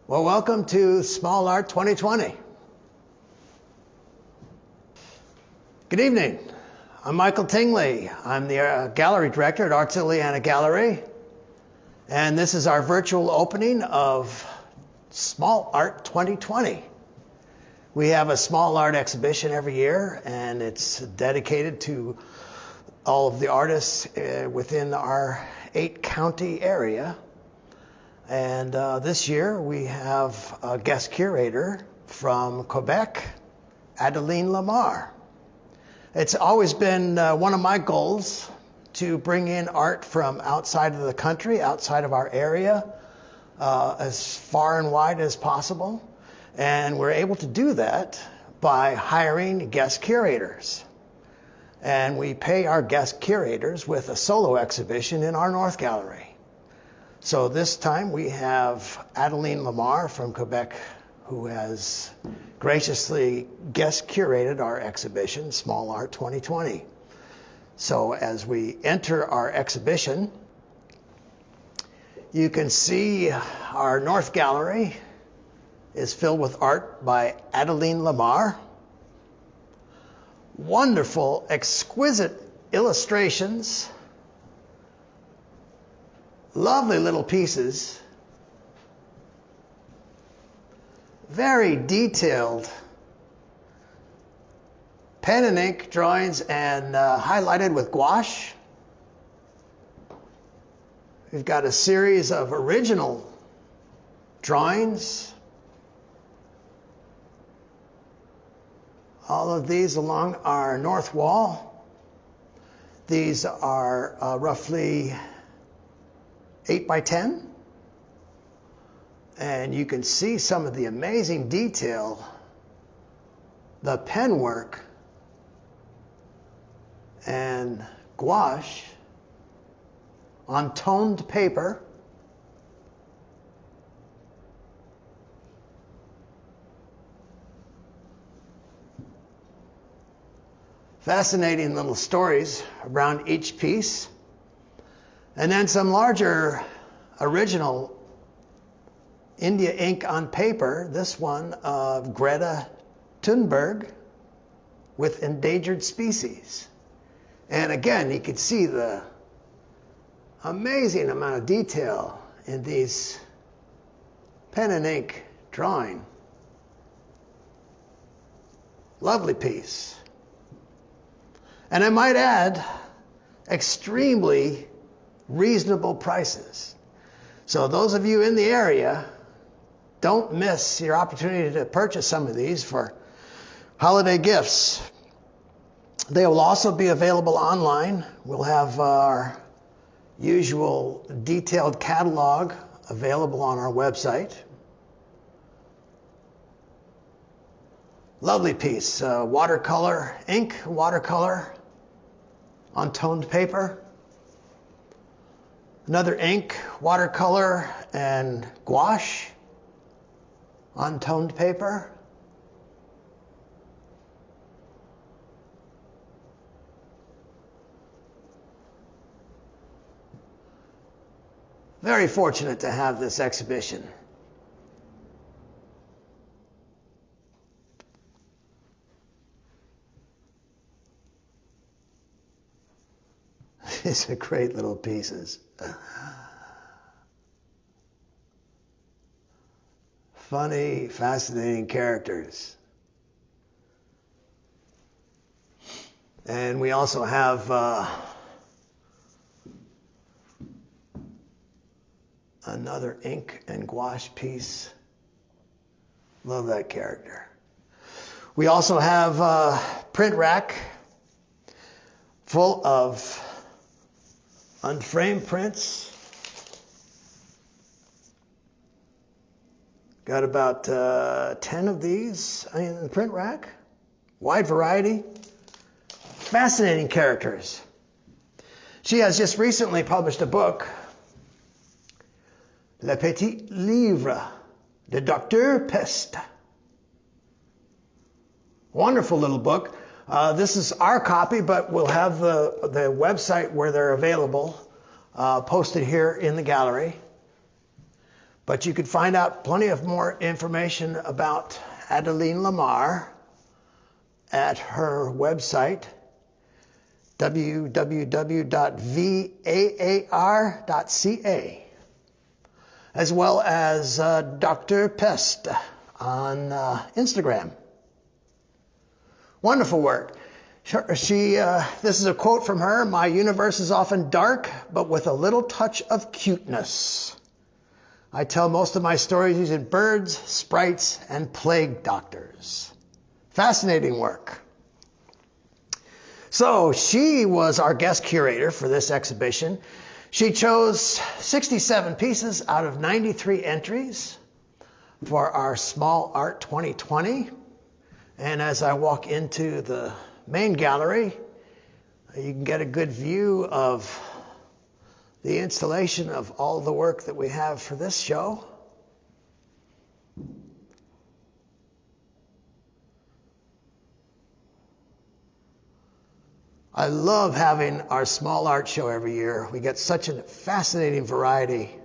Well, welcome to Small Art 2020. Good evening. I'm Michael Tingley. I'm the Gallery Director at Arts Illiana Gallery. And this is our virtual opening of Small Art 2020. We have a small art exhibition every year, and it's dedicated to all of the artists within our 8-county area. And this year we have a guest curator from Quebec, Adeline Lamarre. It's always been one of my goals to bring in art from outside of the country, outside of our area, as far and wide as possible. And we're able to do that by hiring guest curators. And we pay our guest curators with a solo exhibition in our North Gallery. So this time we have Adeline Lamarre from Quebec, who has graciously guest curated our exhibition, Small Art 2020. So as we enter our exhibition, you can see our North Gallery is filled with art by Adeline Lamarre. Wonderful, exquisite illustrations. Lovely little pieces, very detailed pen and ink drawings and highlighted with gouache. We've got a series of original drawings. All of these along our north wall. These are roughly 8 by 10, and you can see some of the amazing detail, the pen work and gouache on toned paper. Fascinating little stories around each piece. And then some larger original India ink on paper. This one of Greta Thunberg with endangered species. And again, you can see the amazing amount of detail in these pen and ink drawing. Lovely piece. And I might add, extremely reasonable prices. So those of you in the area, don't miss your opportunity to purchase some of these for holiday gifts. They will also be available online. We'll have our usual detailed catalog available on our website. Lovely piece, watercolor, ink, watercolor on toned paper. Another ink, watercolor, and gouache on toned paper. Very fortunate to have this exhibition. These are great little pieces. Funny, fascinating characters. And we also have another ink and gouache piece. Love that character. We also have a print rack full of unframed prints. Got about 10 of these in the print rack. Wide variety. Fascinating characters. She has just recently published a book, Le Petit Livre de Docteur Peste. Wonderful little book. This is our copy, but we'll have the website where they're available posted here in the gallery. But you could find out plenty of more information about Adeline Lamarre at her website, www.vaar.ca, as well as Dr. Pest on Instagram. Wonderful work. This is a quote from her: "My universe is often dark, but with a little touch of cuteness. I tell most of my stories using birds, sprites, and plague doctors." Fascinating work. So she was our guest curator for this exhibition. She chose 67 pieces out of 93 entries for our Small Art 2020. And as I walk into the main gallery, you can get a good view of the installation of all the work that we have for this show. I love having our small art show every year. We get such a fascinating variety.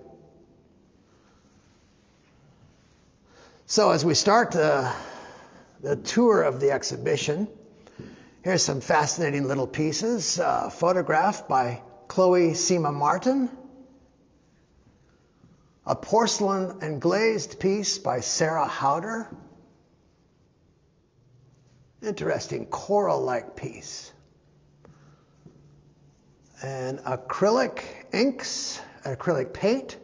So as we start the tour of the exhibition, here's some fascinating little pieces. Photographed by Chloe Sima Martin. A porcelain and glazed piece by Sarah Howder. Interesting coral-like piece. And acrylic inks, acrylic paint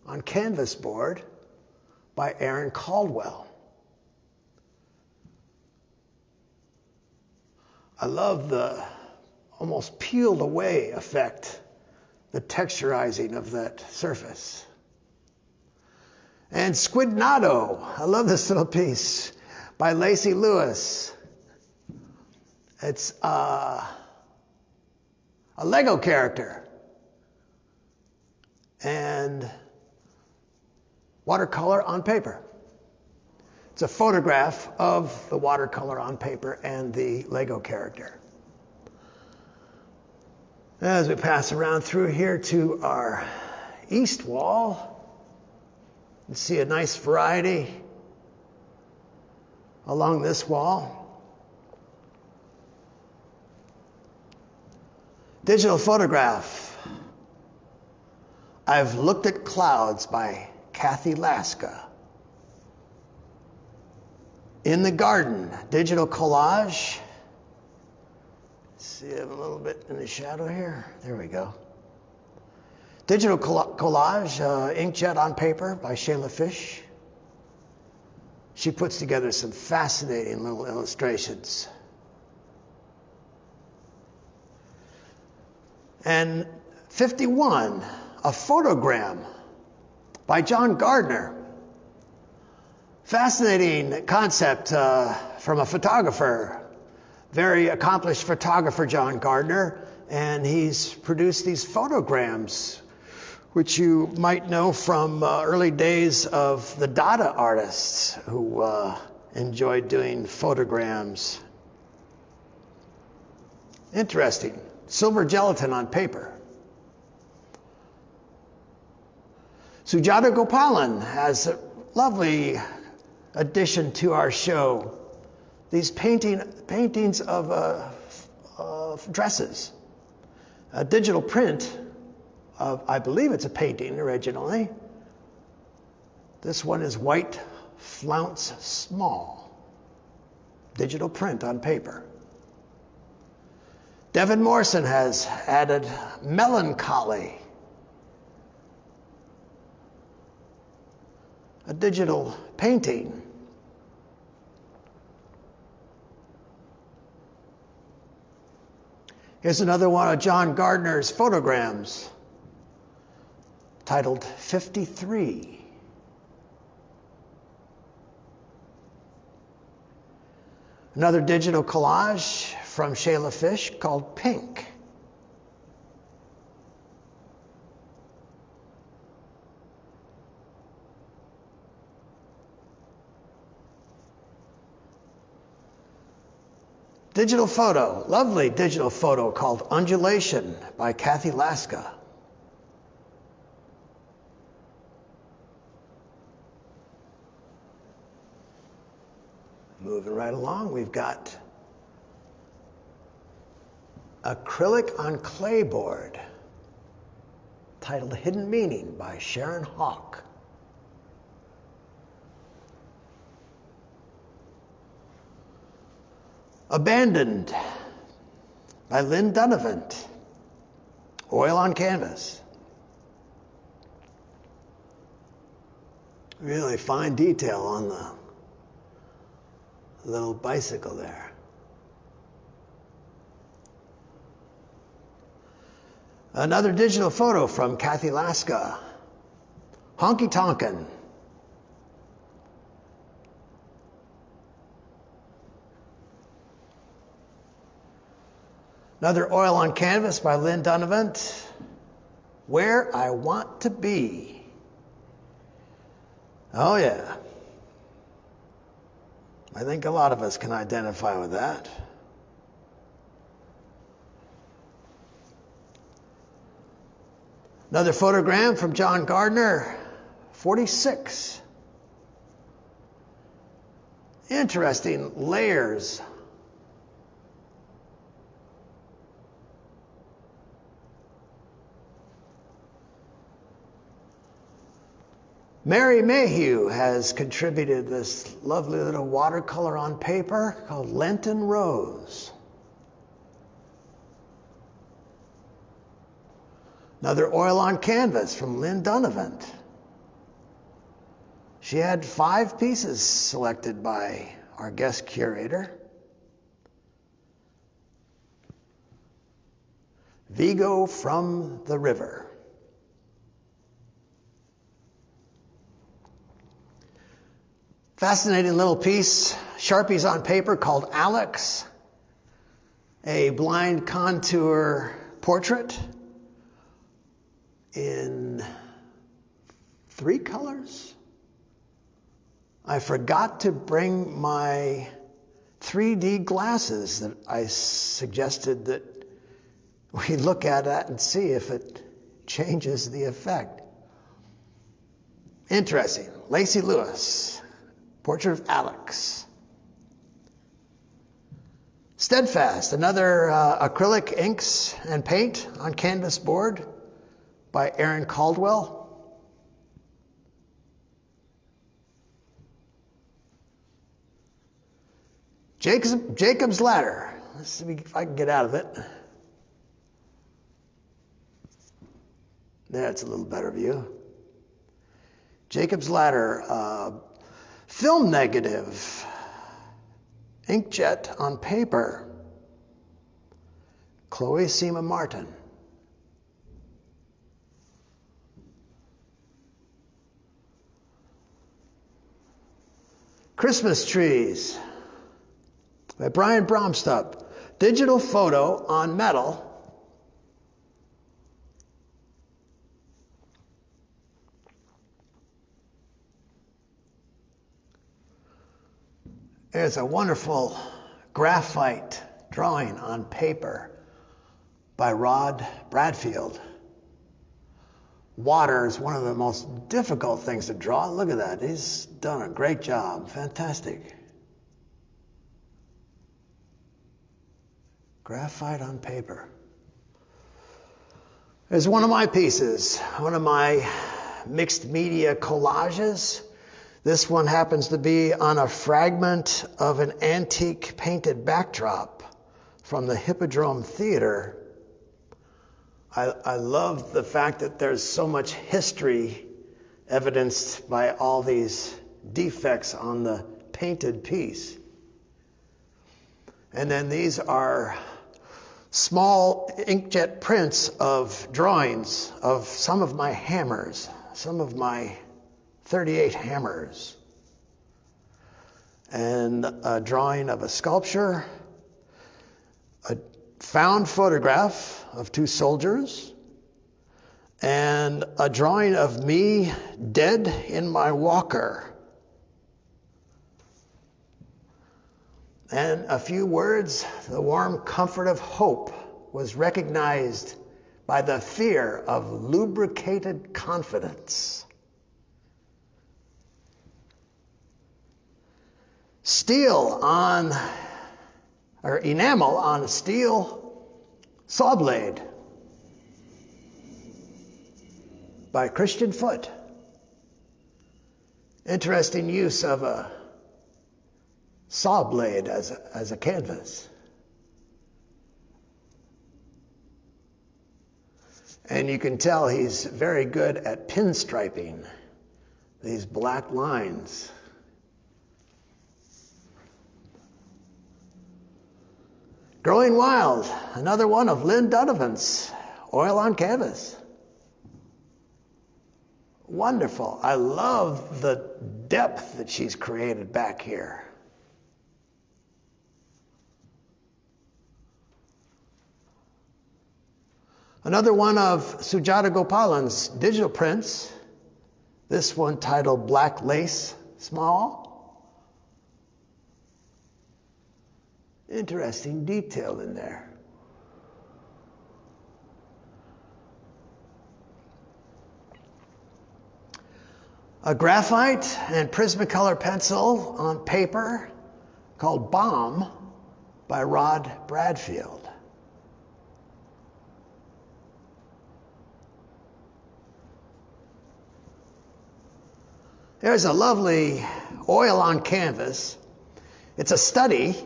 on canvas board by Aaron Caldwell. I love the almost peeled away effect, the texturizing of that surface. And Squidnado, I love this little piece by Lacey Lewis. It's a Lego character and watercolor on paper. It's a photograph of the watercolor on paper and the Lego character. As we pass around through here to our east wall, you see a nice variety along this wall. Digital photograph. I've Looked at Clouds by Kathy Laska. In the Garden, digital collage. See, I have a little bit in the shadow here. There we go. Digital collage, inkjet on paper by Shayla Fish. She puts together some fascinating little illustrations. And 51, a photogram by John Gardner. Fascinating concept from a photographer, very accomplished photographer, John Gardner, and he's produced these photograms, which you might know from early days of the Dada artists who enjoyed doing photograms. Interesting. Silver gelatin on paper. Sujata Gopalan has a lovely addition to our show. These paintings of dresses. A digital print of, I believe it's a painting originally. This one is White Flounce Small. Digital print on paper. Devin Morrison has added Melancholy. A digital painting. Here's another one of John Gardner's photograms, titled 53. Another digital collage from Shayla Fish called Pink. Digital photo, lovely digital photo called Undulation by Kathy Laska. Moving right along, we've got Acrylic on Clayboard, titled Hidden Meaning by Sharon Hawk. Abandoned by Lynn Dunavant, oil on canvas. Really fine detail on the little bicycle there. Another digital photo from Kathy Laska, Honky Tonkin. Another oil on canvas by Lynn Dunavant, Where I Want to Be. Oh yeah. I think a lot of us can identify with that. Another photogram from John Gardner, 46. Interesting layers. Mary Mayhew has contributed this lovely little watercolor on paper called Lenten Rose. Another oil on canvas from Lynn Dunavant. She had 5 pieces selected by our guest curator. Vigo from the River. Fascinating little piece, Sharpies on paper, called Alex, a blind contour portrait in 3 colors. I forgot to bring my 3D glasses that I suggested that we look at it and see if it changes the effect. Interesting. Lacey Lewis. Portrait of Alex. Steadfast, another acrylic inks and paint on canvas board by Aaron Caldwell. Jacob's Ladder. Let's see if I can get out of it. That's a little better view. Jacob's Ladder. Film negative, inkjet on paper, Chloe Seema Martin. Christmas Trees by Brian Bromstup, digital photo on metal. There's a wonderful graphite drawing on paper by Rod Bradfield. Water is one of the most difficult things to draw. Look at that. He's done a great job. Fantastic. Graphite on paper. There's one of my pieces, one of my mixed media collages. This one happens to be on a fragment of an antique painted backdrop from the Hippodrome Theater. I love the fact that there's so much history evidenced by all these defects on the painted piece. And then these are small inkjet prints of drawings of some of my hammers, some of my 38 hammers, and a drawing of a sculpture, a found photograph of 2 soldiers, and a drawing of me dead in my walker. And a few words, the warm comfort of hope was recognized by the fear of lubricated confidence. Steel on, or enamel on a steel saw blade by Christian Foote. Interesting use of a saw blade as a canvas. And you can tell he's very good at pinstriping these black lines. Growing Wild, another one of Lynn Donovan's, oil on canvas. Wonderful. I love the depth that she's created back here. Another one of Sujata Gopalan's digital prints. This one titled Black Lace Small. Interesting detail in there. A graphite and Prismacolor pencil on paper called Bomb by Rod Bradfield. There's a lovely oil on canvas. It's a study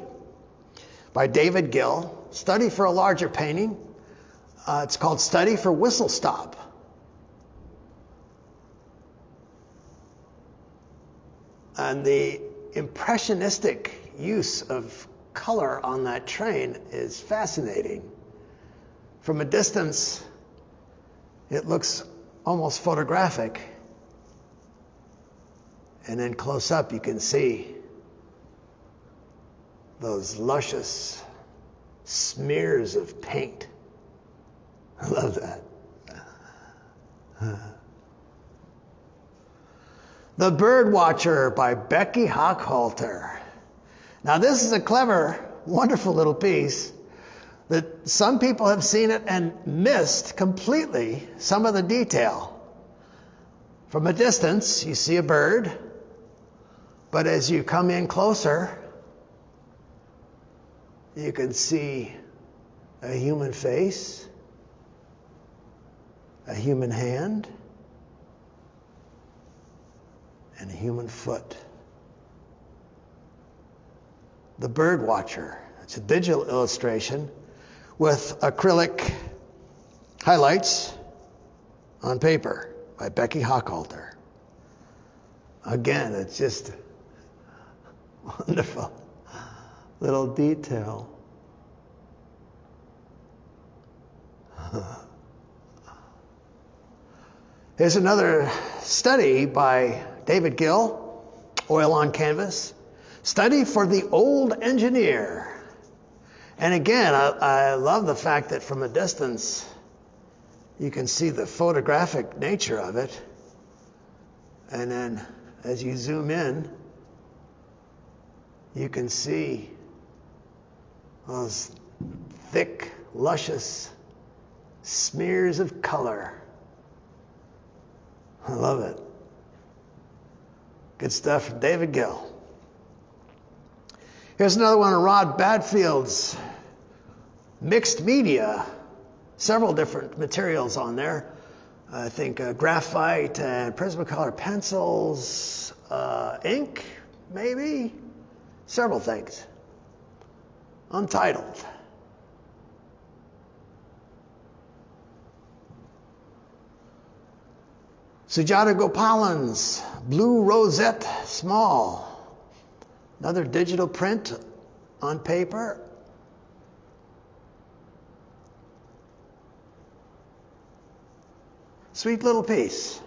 by David Gill, study for a larger painting. It's called Study for Whistle Stop. And the impressionistic use of color on that train is fascinating. From a distance, it looks almost photographic. And then close up, you can see those luscious smears of paint. I love that. The Bird Watcher by Becky Hochhalter. Now this is a clever, wonderful little piece that some people have seen it and missed completely some of the detail. From a distance, you see a bird, but as you come in closer, you can see a human face, a human hand, and a human foot. The Bird Watcher. It's a digital illustration with acrylic highlights on paper by Becky Hochhalter. Again, it's just wonderful little detail. Here's another study by David Gill, oil on canvas. Study for the Old Engineer. And again, I love the fact that from a distance, you can see the photographic nature of it. And then as you zoom in, you can see those thick, luscious smears of color. I love it. Good stuff from David Gill. Here's another one of Rod Bradfield's mixed media. Several different materials on there. I think graphite and Prismacolor pencils, ink, maybe. Several things. Untitled. Sujata Gopalan's Blue Rosette Small. Another digital print on paper. Sweet little piece.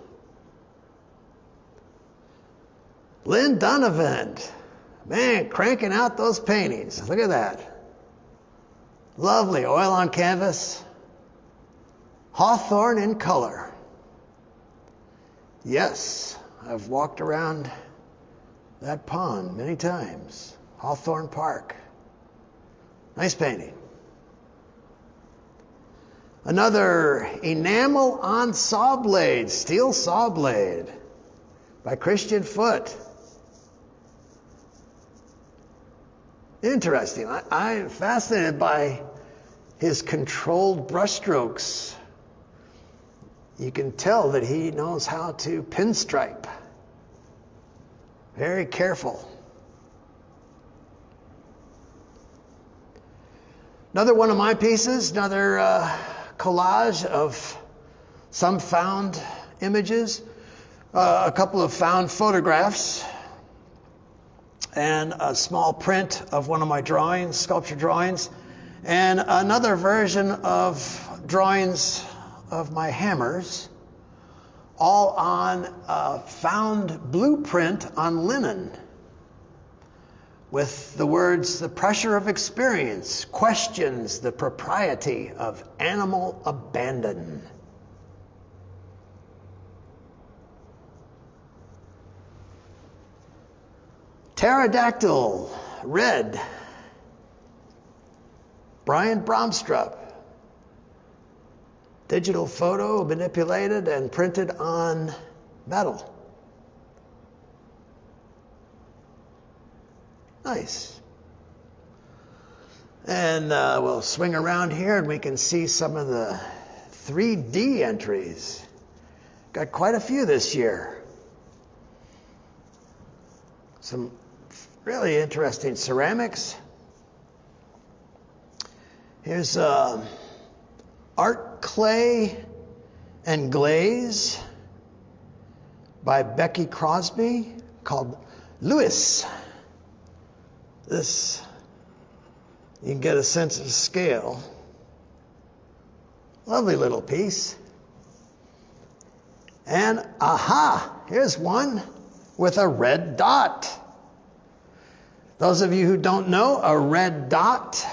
Lynn Donovan. Man, cranking out those paintings. Look at that. Lovely oil on canvas. Hawthorn in color. Yes, I've walked around that pond many times. Hawthorne Park. Nice painting. Another enamel on saw blade, steel saw blade by Christian Foote. Interesting. I'm fascinated by his controlled brushstrokes. You can tell that he knows how to pinstripe. Very careful. Another one of my pieces, another collage of some found images, a couple of found photographs, and a small print of one of my drawings, sculpture drawings, and another version of drawings of my hammers, all on a found blueprint on linen with the words, "The pressure of experience questions the propriety of animal abandon." Pterodactyl, red, Brian Bromstrup. Digital photo manipulated and printed on metal. Nice. And we'll swing around here and we can see some of the 3D entries. Got quite a few this year. Some really interesting ceramics. Here's Art Clay and Glaze by Becky Crosby called Lewis. This, you can get a sense of scale. Lovely little piece. And aha, here's one with a red dot. Those of you who don't know, a red dot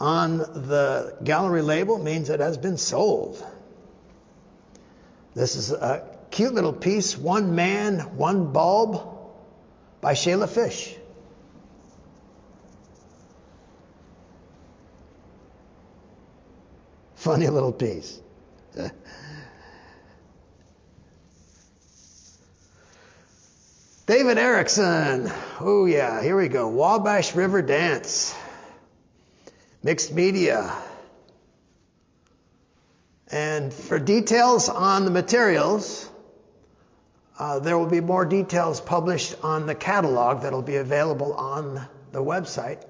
on the gallery label means it has been sold. This is a cute little piece, One Man, One Bulb by Shayla Fish. Funny little piece. David Erickson. Oh yeah, here we go. Wabash River Dance. Mixed media. And for details on the materials, there will be more details published on the catalog that will be available on the website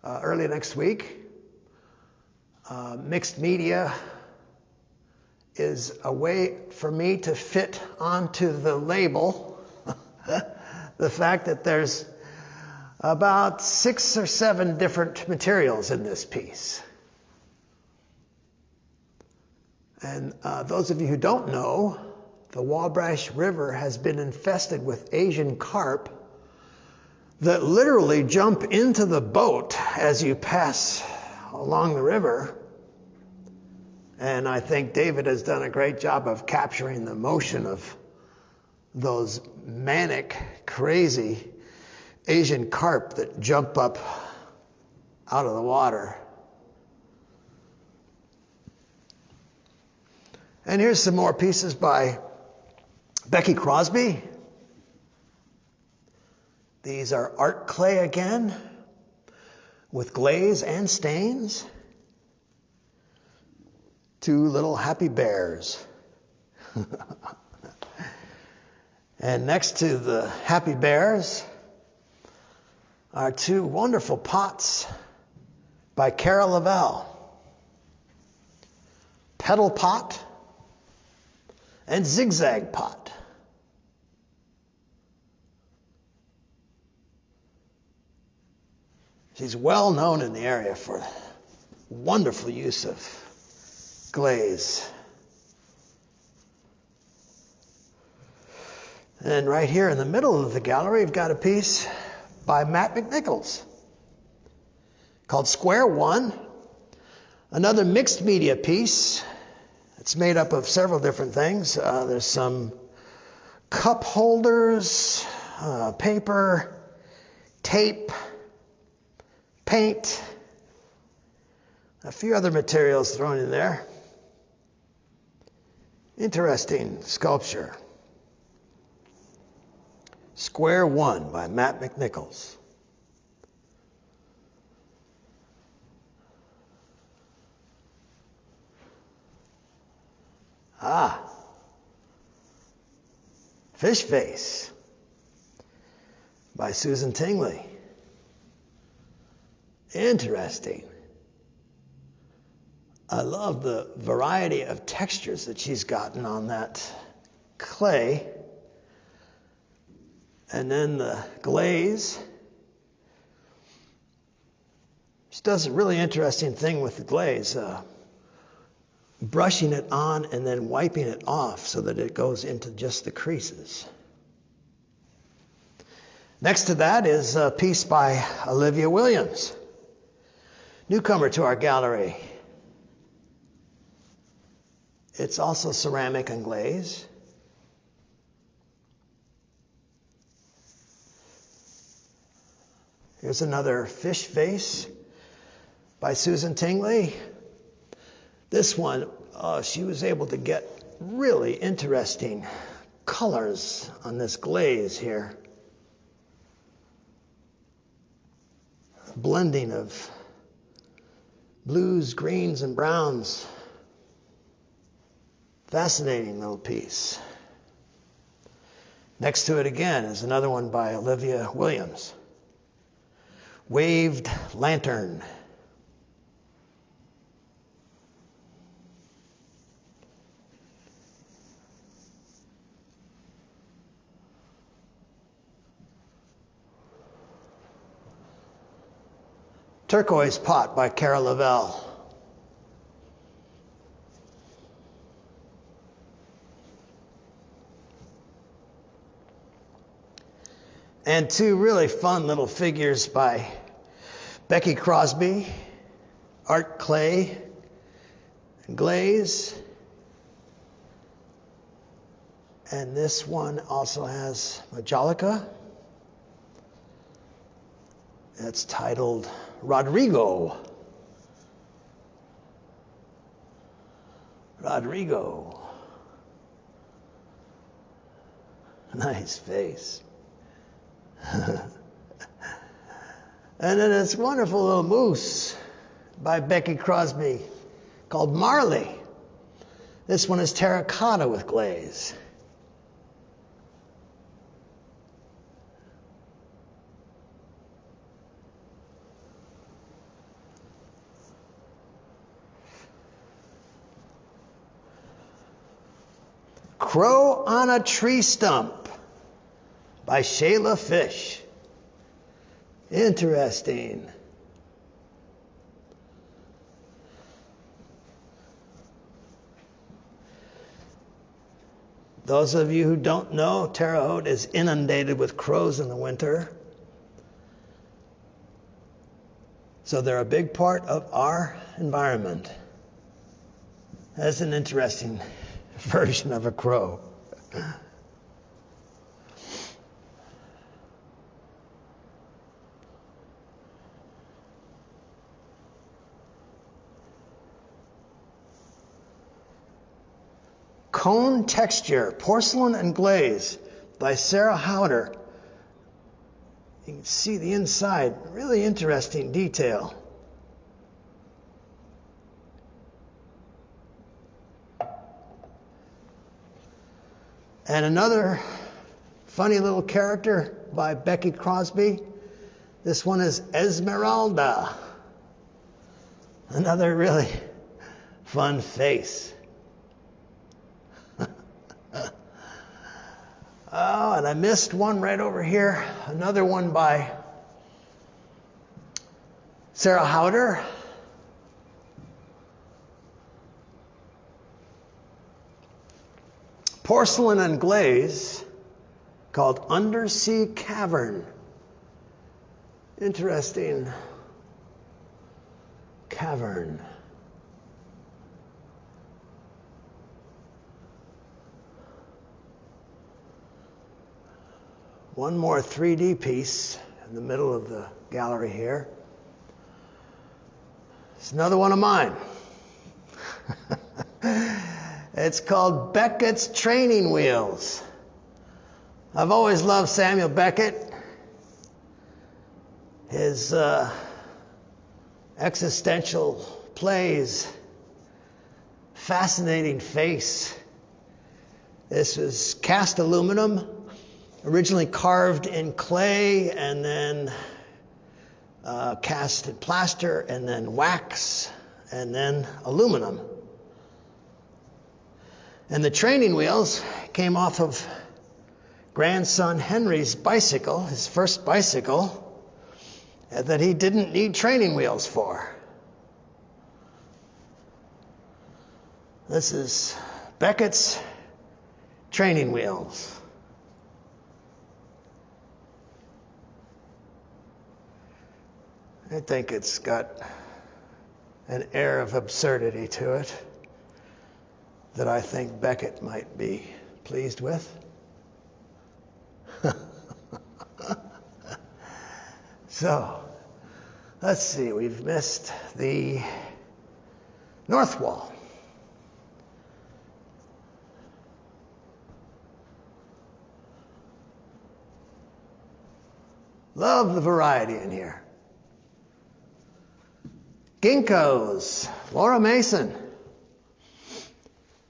early next week. Mixed media is a way for me to fit onto the label the fact that there's about 6 or 7 different materials in this piece. And those of you who don't know, the Wabash River has been infested with Asian carp that literally jump into the boat as you pass along the river. And I think David has done a great job of capturing the motion of those manic, crazy Asian carp that jump up out of the water. And here's some more pieces by Becky Crosby. These are art clay again, with glaze and stains. 2 little happy bears. And next to the happy bears are 2 wonderful pots by Cara Lavelle. Petal pot and zigzag pot. She's well known in the area for wonderful use of glaze. And right here in the middle of the gallery, we've got a piece by Matt McNichols called Square One, another mixed media piece. It's made up of several different things. There's some cup holders, paper, tape, paint, a few other materials thrown in there. Interesting sculpture. Square One by Matt McNichols. Ah, Fish Face by Susan Tingley. Interesting. I love the variety of textures that she's gotten on that clay. And then the glaze. She does a really interesting thing with the glaze, brushing it on and then wiping it off so that it goes into just the creases. Next to that is a piece by Olivia Williams, newcomer to our gallery. It's also ceramic and glaze. Here's another Fish Face by Susan Tingley. This one, she was able to get really interesting colors on this glaze here. Blending of blues, greens, and browns. Fascinating little piece. Next to it again is another one by Olivia Williams. Waved Lantern. Turquoise Pot by Cara Lavelle. And two really fun little figures by Becky Crosby, art clay and glaze. And this one also has Majolica. It's titled Rodrigo. Rodrigo. Nice face. And then this wonderful little moose by Becky Crosby called Marley. This one is terracotta with glaze. Crow on a Tree Stump by Shayla Fish. Interesting. Those of you who don't know, Terre Haute is inundated with crows in the winter. So they're a big part of our environment. That's an interesting version of a crow. Cone Texture, Porcelain and Glaze by Sarah Howder. You can see the inside, really interesting detail. And another funny little character by Becky Crosby. This one is Esmeralda. Another really fun face. Oh, and I missed one right over here. Another one by Sarah Howder. Porcelain and Glaze called Undersea Cavern. Interesting cavern. One more 3D piece in the middle of the gallery here. It's another one of mine. It's called Beckett's Training Wheels. I've always loved Samuel Beckett. His existential plays, fascinating face, This is cast aluminum, originally carved in clay and then cast in plaster and then wax and then aluminum. And the training wheels came off of grandson Henry's bicycle, his first bicycle, that he didn't need training wheels for. This is Beckett's training wheels. I think it's got an air of absurdity to it that I think Beckett might be pleased with. So, let's see, we've missed the north wall. Love the variety in here. Ginkgos, Laura Mason.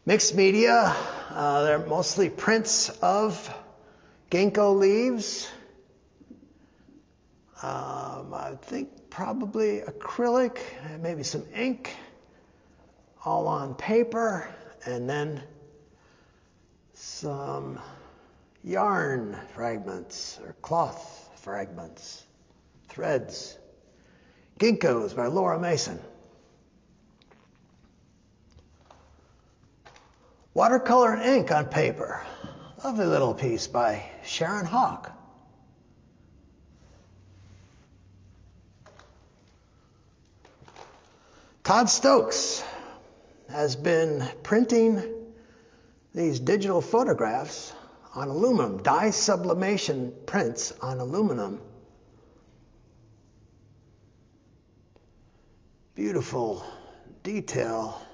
Mixed media, they're mostly prints of ginkgo leaves. I think probably acrylic, maybe some ink, all on paper, and then some yarn fragments or cloth fragments, threads. Ginkgos by Laura Mason. Watercolor and ink on paper. Lovely little piece by Sharon Hawk. Todd Stokes has been printing these digital photographs on aluminum, dye sublimation prints on aluminum. Beautiful detail.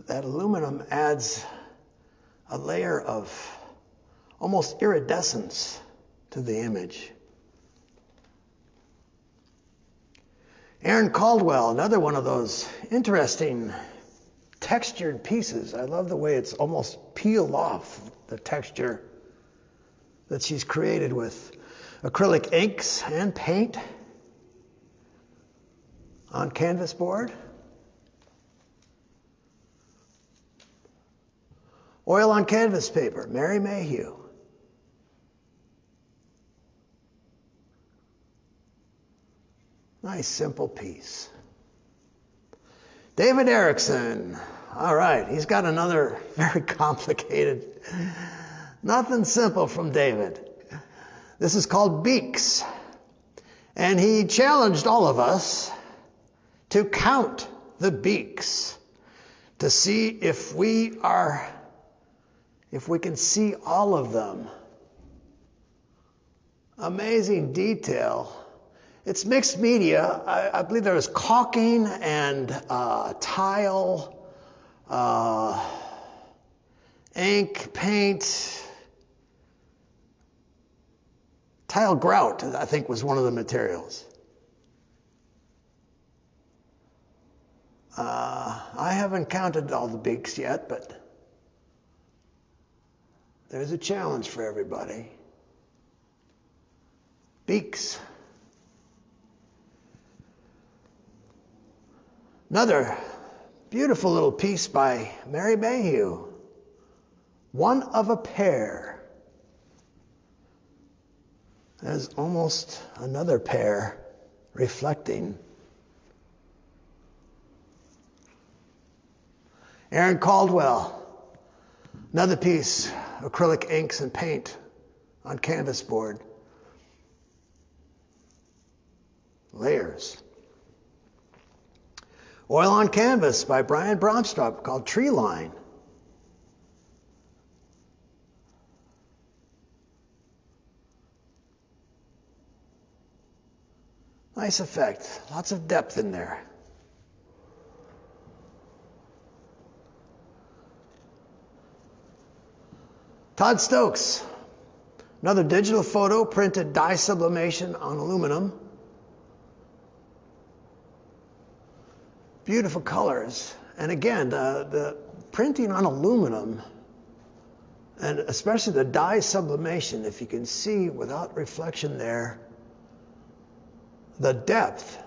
That aluminum adds a layer of almost iridescence to the image. Aaron Caldwell, another one of those interesting textured pieces. I love the way it's almost peeled off, the texture that she's created with acrylic inks and paint on canvas board. Oil on canvas paper, Mary Mayhew. Nice, simple piece. David Erickson. All right, he's got another very complicated, nothing simple from David. This is called Beaks. And he challenged all of us to count the beaks to see if we can see all of them. Amazing detail. It's mixed media. I believe there was caulking and tile, ink, paint. Tile grout, I think, was one of the materials. I haven't counted all the beaks yet, but there's a challenge for everybody. Beaks. Another beautiful little piece by Mary Mayhew. One of a pair. There's almost another pair reflecting. Aaron Caldwell. Another piece, acrylic inks and paint on canvas board. Layers. Oil on canvas by Brian Bromstrup called Tree Line. Nice effect. Lots of depth in there. Todd Stokes. Another digital photo, printed dye sublimation on aluminum. beautiful colors. And again, the printing on aluminum, and especially the dye sublimation, if you can see without reflection there, the depth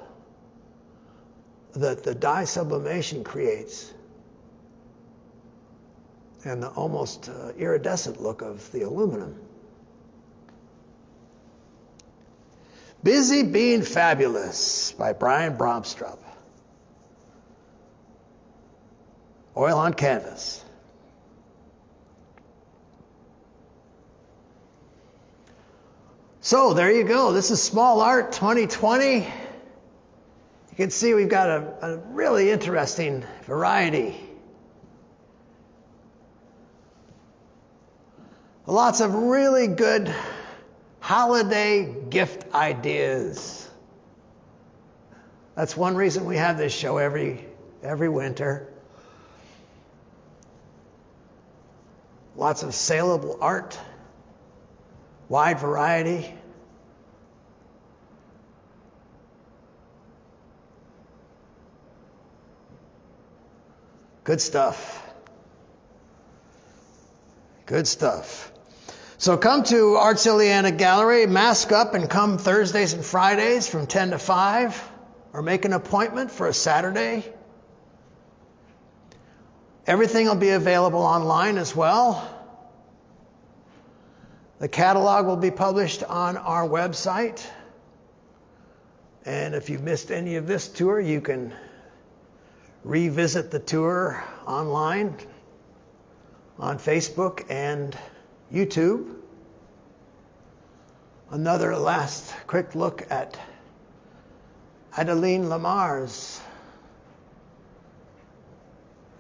that the dye sublimation creates, and the almost iridescent look of the aluminum. Busy Being Fabulous by Brian Bromstrup. Oil on canvas. So there you go. This is Small Art 2020. You can see we've got a really interesting variety. Lots of really good holiday gift ideas. That's one reason we have this show every winter. Lots of saleable art, wide variety. Good stuff. Good stuff. So come to Arts Illiana Gallery, mask up and come Thursdays and Fridays from 10 to 5, or make an appointment for a Saturday. Everything will be available online as well. The catalog will be published on our website. And if you've missed any of this tour, you can revisit the tour online on Facebook and YouTube. Another last quick look at Adeline Lamarre's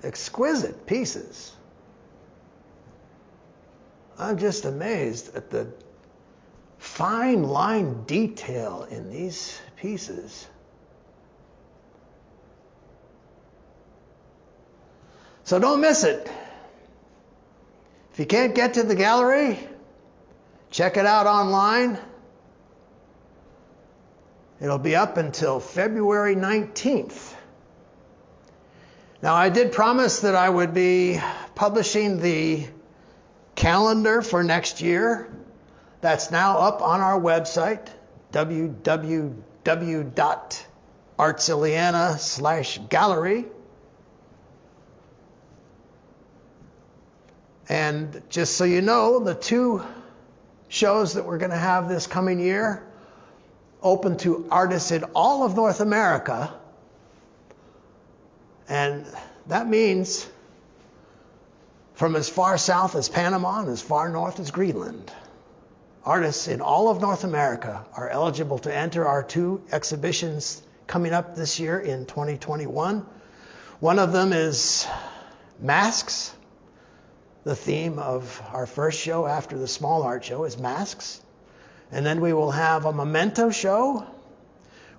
exquisite pieces. I'm just amazed at the fine line detail in these pieces. So don't miss it. If you can't get to the gallery, check it out online. It'll be up until February 19th. Now, I did promise that I would be publishing the calendar for next year. That's now up on our website, www.artsilliana.gallery. And just so you know, the two shows that we're going to have this coming year open to artists in all of North America. And that means from as far south as Panama and as far north as Greenland. Artists in all of North America are eligible to enter our two exhibitions coming up this year in 2021. One of them is Masks. The theme of our first show after the Small Art Show is Masks. And then we will have a memento show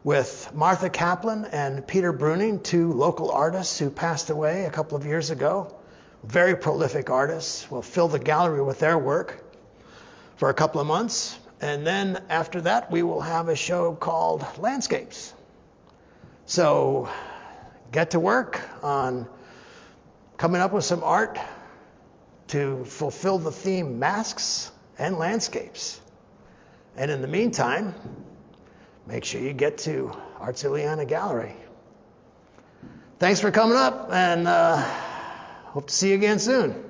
with Martha Kaplan and Peter Bruning, two local artists who passed away a couple of years ago. Very prolific artists. We'll fill the gallery with their work for a couple of months. And then after that, we will have a show called Landscapes. So get to work on coming up with some art to fulfill the theme Masks and Landscapes. And in the meantime, make sure you get to Arts Illiana Gallery. Thanks for coming up, and hope to see you again soon.